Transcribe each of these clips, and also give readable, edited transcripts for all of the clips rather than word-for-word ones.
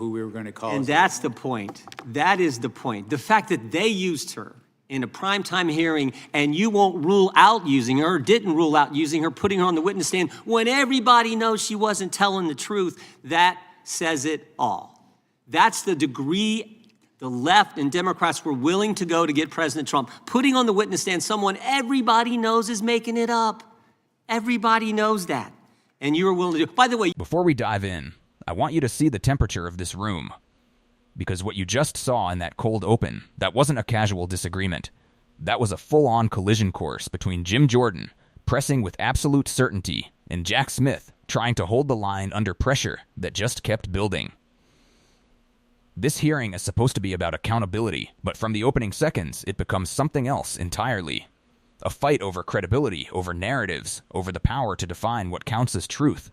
who we were going to call. And that's the point. That is the point. The fact that they used her in a primetime hearing and you won't rule out using her, or didn't rule out using her, putting her on the witness stand when everybody knows she wasn't telling the truth, that says it all. That's the degree the left and Democrats were willing to go to get President Trump, putting on the witness stand someone everybody knows is making it up. Everybody knows that. And you were willing to do. By the way, before we dive in, I want you to see the temperature of this room. Because what you just saw in that cold open, that wasn't a casual disagreement. That was a full-on collision course between Jim Jordan, pressing with absolute certainty, and Jack Smith, trying to hold the line under pressure that just kept building. This hearing is supposed to be about accountability, but from the opening seconds, it becomes something else entirely. A fight over credibility, over narratives, over the power to define what counts as truth.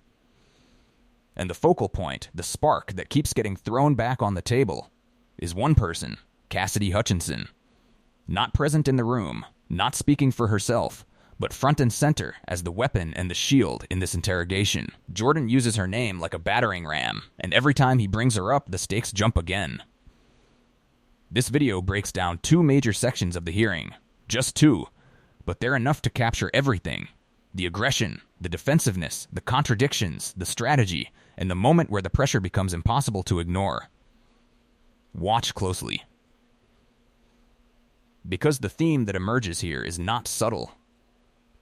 And the focal point, the spark that keeps getting thrown back on the table, is one person, Cassidy Hutchinson. Not present in the room, not speaking for herself, but front and center as the weapon and the shield in this interrogation. Jordan uses her name like a battering ram, and every time he brings her up, the stakes jump again. This video breaks down two major sections of the hearing. Just two, but they're enough to capture everything. The aggression, the defensiveness, the contradictions, the strategy, and the moment where the pressure becomes impossible to ignore. Watch closely. Because the theme that emerges here is not subtle.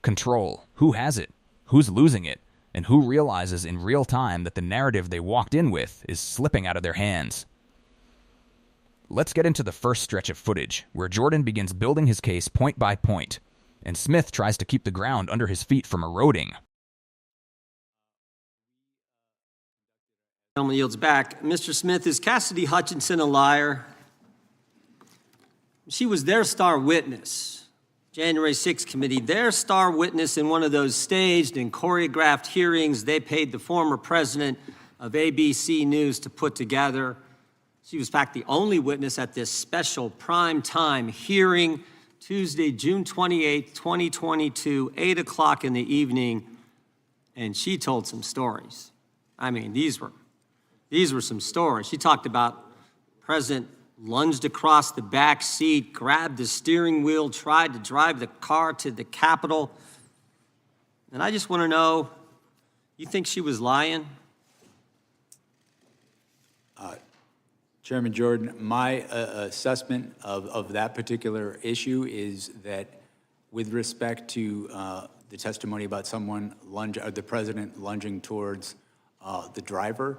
Control. Who has it? Who's losing it? And who realizes in real time that the narrative they walked in with is slipping out of their hands? Let's get into the first stretch of footage, where Jordan begins building his case point by point, and Smith tries to keep the ground under his feet from eroding. Gentleman yields back. Mr. Smith, is Cassidy Hutchinson a liar? She was their star witness, January 6th committee, their star witness in one of those staged and choreographed hearings they paid the former president of ABC News to put together. She was, in fact, the only witness at this special primetime hearing, Tuesday, June 28th, 2022, 8 o'clock in the evening, and she told some stories. I mean, these were some stories. She talked about President lunged across the back seat, grabbed the steering wheel, tried to drive the car to the Capitol. And I just want to know, you think she was lying? Chairman Jordan, my assessment of that particular issue is that with respect to the testimony about the president lunging towards the driver,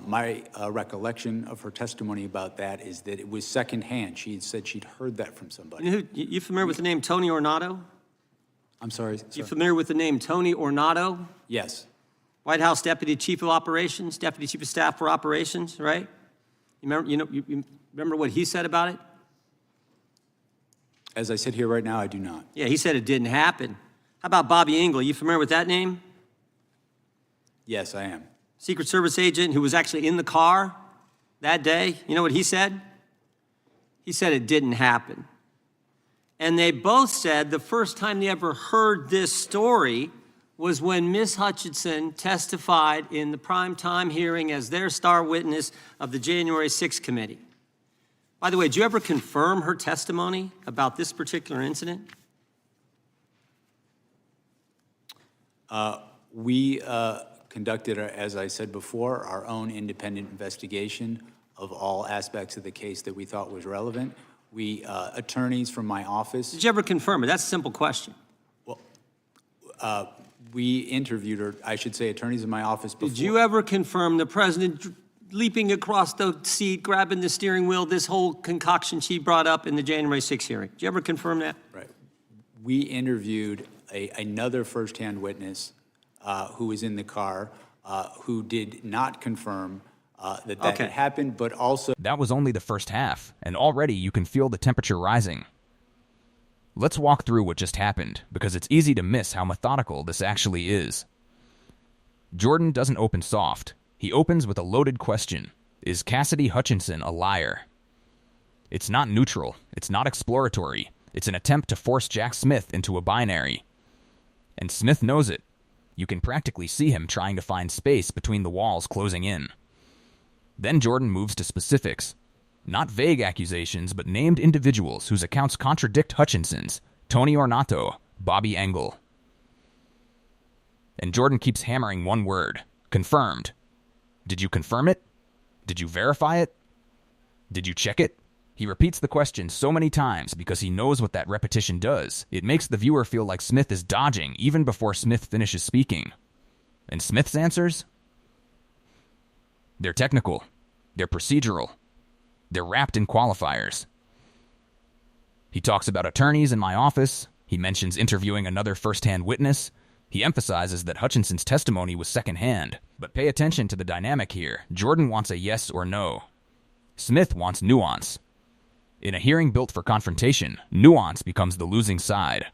my recollection of her testimony about that is that it was secondhand. She had said she'd heard that from somebody. You familiar with the name Tony Ornato? I'm sorry, sir? You familiar with the name Tony Ornato? Yes. White House Deputy Chief of Operations, Deputy Chief of Staff for Operations, right? You remember what he said about it? As I sit here right now, I do not. Yeah, he said it didn't happen. How about Bobby Engel? You familiar with that name? Yes, I am. Secret Service agent who was actually in the car that day. You know what he said? He said it didn't happen. And they both said the first time they ever heard this story was when Ms. Hutchinson testified in the primetime hearing as their star witness of the January 6th committee. By the way, did you ever confirm her testimony about this particular incident? We conducted, as I said before, our own independent investigation of all aspects of the case that we thought was relevant. We, attorneys from my office. Did you ever confirm it? That's a simple question. Well, we interviewed her, I should say, attorneys in my office before. Did you ever confirm the president leaping across the seat, grabbing the steering wheel, this whole concoction she brought up in the January 6th hearing? Did you ever confirm that? Right. We interviewed another firsthand witness who was in the car who did not confirm that had happened, but also... That was only the first half, and already you can feel the temperature rising. Let's walk through what just happened, because it's easy to miss how methodical this actually is. Jordan doesn't open soft. He opens with a loaded question. Is Cassidy Hutchinson a liar? It's not neutral. It's not exploratory. It's an attempt to force Jack Smith into a binary. And Smith knows it. You can practically see him trying to find space between the walls closing in. Then Jordan moves to specifics. Not vague accusations, but named individuals whose accounts contradict Hutchinson's, Tony Ornato, Bobby Engel. And Jordan keeps hammering one word: confirmed. Did you confirm it? Did you verify it? Did you check it? He repeats the question so many times because he knows what that repetition does. It makes the viewer feel like Smith is dodging even before Smith finishes speaking. And Smith's answers? They're technical. They're procedural. They're wrapped in qualifiers. He talks about attorneys in my office. He mentions interviewing another first-hand witness. He emphasizes that Hutchinson's testimony was secondhand. But pay attention to the dynamic here. Jordan wants a yes or no. Smith wants nuance. In a hearing built for confrontation, nuance becomes the losing side.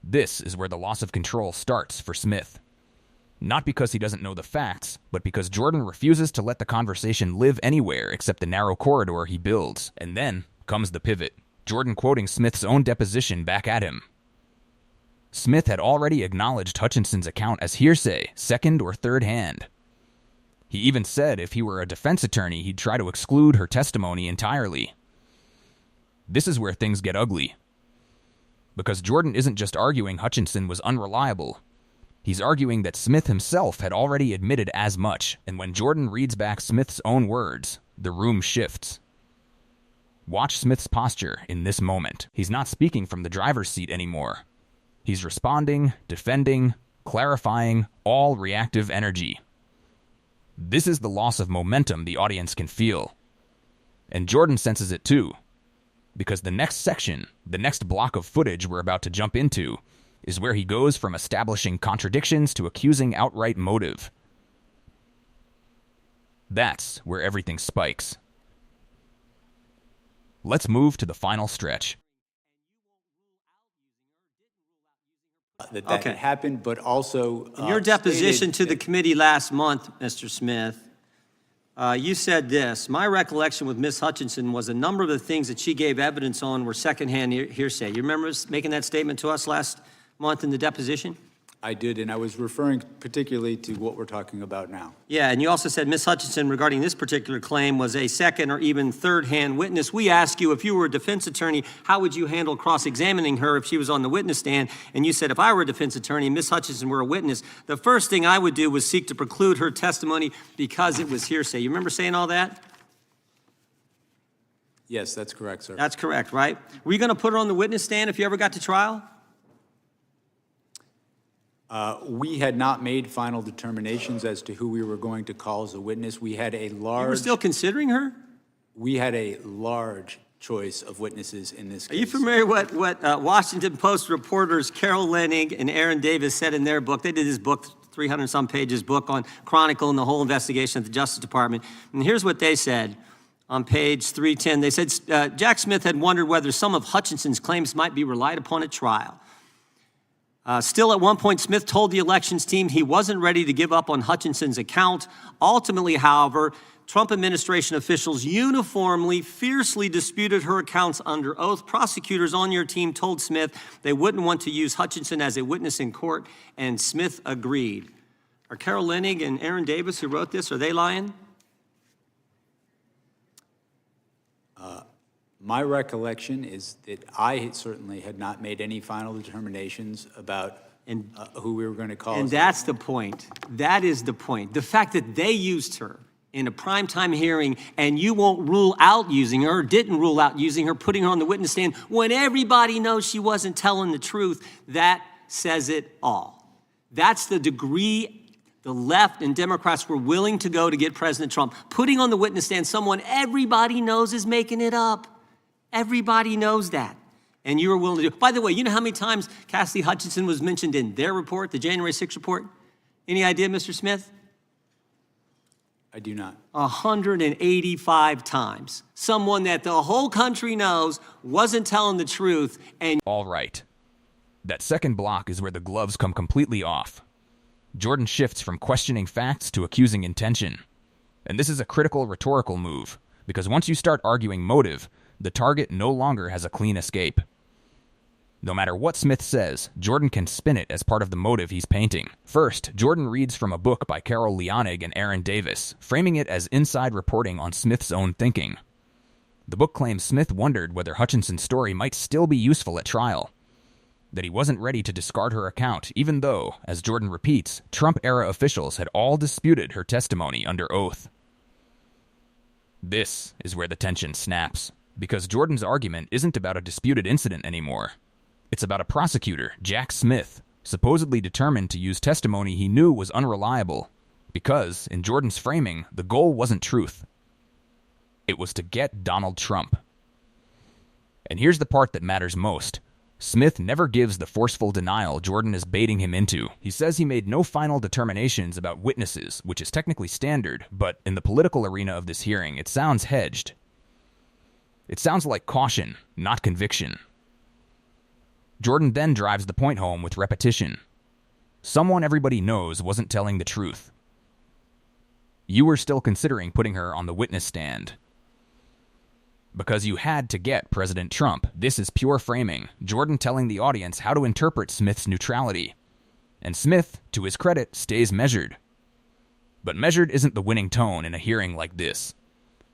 This is where the loss of control starts for Smith. Not because he doesn't know the facts, but because Jordan refuses to let the conversation live anywhere except the narrow corridor he builds. And then comes the pivot. Jordan quoting Smith's own deposition back at him. Smith had already acknowledged Hutchinson's account as hearsay, second or third hand. He even said if he were a defense attorney, he'd try to exclude her testimony entirely. This is where things get ugly. Because Jordan isn't just arguing Hutchinson was unreliable. He's arguing that Smith himself had already admitted as much, and when Jordan reads back Smith's own words, the room shifts. Watch Smith's posture in this moment. He's not speaking from the driver's seat anymore. He's responding, defending, clarifying, all reactive energy. This is the loss of momentum the audience can feel. And Jordan senses it too. Because the next section, the next block of footage we're about to jump into, is where he goes from establishing contradictions to accusing outright motive. That's where everything spikes. Let's move to the final stretch. That Okay. had happened, but also In your deposition to stated the committee last month, Mr. Smith, you said this: my recollection with Ms. Hutchinson was a number of the things that she gave evidence on were secondhand hearsay. You remember making that statement to us last month in the deposition? I did, and I was referring particularly to what we're talking about now. Yeah, and you also said Ms. Hutchinson, regarding this particular claim, was a second or even third-hand witness. We asked you, if you were a defense attorney, how would you handle cross-examining her if she was on the witness stand? And you said, if I were a defense attorney and Ms. Hutchinson were a witness, the first thing I would do was seek to preclude her testimony because it was hearsay. You remember saying all that? Yes, that's correct, sir. That's correct, right? Were you going to put her on the witness stand if you ever got to trial? We had not made final determinations as to who we were going to call as a witness. We had a You were large, still considering her? we had a large choice of witnesses in this Are case. you familiar what Washington Post reporters Carol Leonnig and Aaron Davis said in their book? They did this book, 300-some pages book on Chronicle and the whole investigation at the Justice Department. And here's what they said on page 310. They said, Jack Smith had wondered whether some of Hutchinson's claims might be relied upon at trial. Still, at one point, Smith told the elections team he wasn't ready to give up on Hutchinson's account. Ultimately, however, Trump administration officials uniformly, fiercely disputed her accounts under oath. Prosecutors on your team told Smith they wouldn't want to use Hutchinson as a witness in court, and Smith agreed. Are Carol Leonnig and Aaron Davis, who wrote this, are they lying? My recollection is that I certainly had not made any final determinations about who we were going to call. And that's the point. That is the point. The fact that they used her in a primetime hearing and you won't rule out using her, or didn't rule out using her, putting her on the witness stand when everybody knows she wasn't telling the truth, that says it all. That's the degree the left and Democrats were willing to go to get President Trump, putting on the witness stand someone everybody knows is making it up. Everybody knows that. And you were willing to do it. By the way, you know how many times Cassidy Hutchinson was mentioned in their report, the January 6th report? Any idea, Mr. Smith? I do not. 185 times. Someone that the whole country knows wasn't telling the truth. And All right. That second block is where the gloves come completely off. Jordan shifts from questioning facts to accusing intention. And this is a critical rhetorical move, because once you start arguing motive, the target no longer has a clean escape. No matter what Smith says, Jordan can spin it as part of the motive he's painting. First, Jordan reads from a book by Carol Leonig and Aaron Davis, framing it as inside reporting on Smith's own thinking. The book claims Smith wondered whether Hutchinson's story might still be useful at trial, that he wasn't ready to discard her account, even though, as Jordan repeats, Trump-era officials had all disputed her testimony under oath. This is where the tension snaps, because Jordan's argument isn't about a disputed incident anymore. It's about a prosecutor, Jack Smith, supposedly determined to use testimony he knew was unreliable, because, in Jordan's framing, the goal wasn't truth. It was to get Donald Trump. And here's the part that matters most. Smith never gives the forceful denial Jordan is baiting him into. He says he made no final determinations about witnesses, which is technically standard, but in the political arena of this hearing, it sounds hedged. It sounds like caution, not conviction. Jordan then drives the point home with repetition. Someone everybody knows wasn't telling the truth. You were still considering putting her on the witness stand. Because you had to get President Trump. This is pure framing, Jordan telling the audience how to interpret Smith's neutrality. And Smith, to his credit, stays measured. But measured isn't the winning tone in a hearing like this.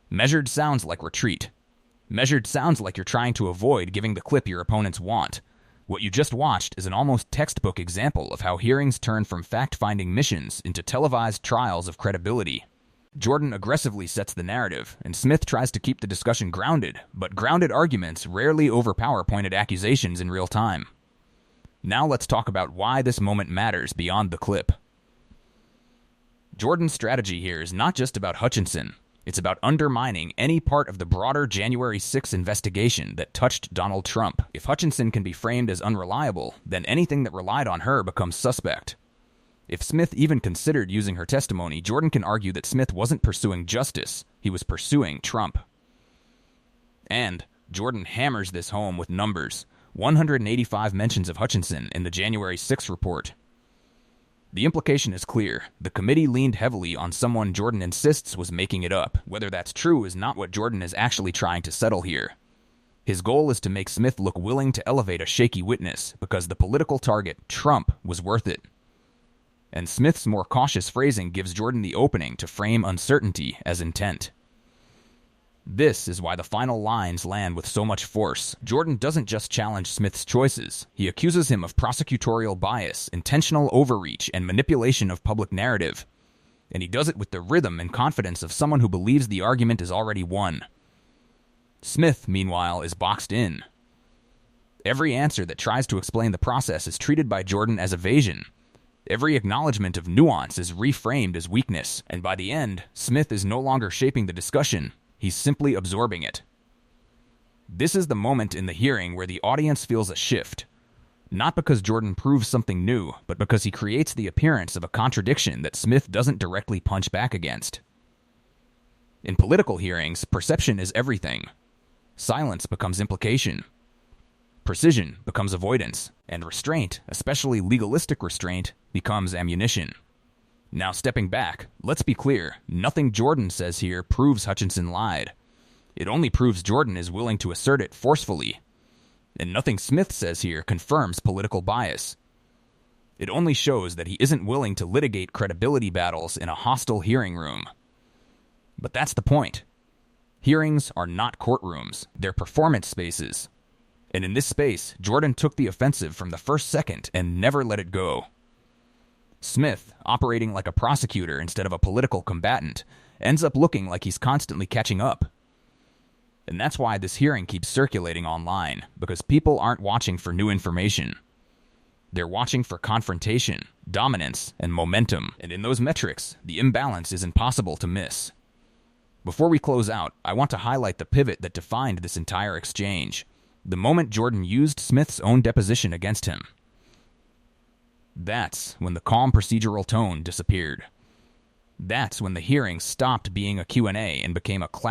Measured sounds like retreat. Measured sounds like you're trying to avoid giving the clip your opponents want. What you just watched is an almost textbook example of how hearings turn from fact-finding missions into televised trials of credibility. Jordan aggressively sets the narrative, and Smith tries to keep the discussion grounded, but grounded arguments rarely overpower pointed accusations in real time. Now let's talk about why this moment matters beyond the clip. Jordan's strategy here is not just about Hutchinson. It's about undermining any part of the broader January 6 investigation that touched Donald Trump. If Hutchinson can be framed as unreliable, then anything that relied on her becomes suspect. If Smith even considered using her testimony, Jordan can argue that Smith wasn't pursuing justice, he was pursuing Trump. And Jordan hammers this home with numbers. 185 mentions of Hutchinson in the January 6 report. The implication is clear. The committee leaned heavily on someone Jordan insists was making it up. Whether that's true is not what Jordan is actually trying to settle here. His goal is to make Smith look willing to elevate a shaky witness because the political target, Trump, was worth it. And Smith's more cautious phrasing gives Jordan the opening to frame uncertainty as intent. This is why the final lines land with so much force. Jordan doesn't just challenge Smith's choices. He accuses him of prosecutorial bias, intentional overreach, and manipulation of public narrative. And he does it with the rhythm and confidence of someone who believes the argument is already won. Smith, meanwhile, is boxed in. Every answer that tries to explain the process is treated by Jordan as evasion. Every acknowledgement of nuance is reframed as weakness. And by the end, Smith is no longer shaping the discussion. He's simply absorbing it. This is the moment in the hearing where the audience feels a shift. Not because Jordan proves something new, but because he creates the appearance of a contradiction that Smith doesn't directly punch back against. In political hearings, perception is everything. Silence becomes implication. Precision becomes avoidance. And restraint, especially legalistic restraint, becomes ammunition. Now stepping back, let's be clear, nothing Jordan says here proves Hutchinson lied. It only proves Jordan is willing to assert it forcefully. And nothing Smith says here confirms political bias. It only shows that he isn't willing to litigate credibility battles in a hostile hearing room. But that's the point. Hearings are not courtrooms, they're performance spaces. And in this space, Jordan took the offensive from the first second and never let it go. Smith, operating like a prosecutor instead of a political combatant, ends up looking like he's constantly catching up. And that's why this hearing keeps circulating online, because people aren't watching for new information. They're watching for confrontation, dominance, and momentum. And in those metrics, the imbalance is impossible to miss. Before we close out, I want to highlight the pivot that defined this entire exchange. The moment Jordan used Smith's own deposition against him. That's when the calm procedural tone disappeared. That's when the hearing stopped being a Q&A and became a class.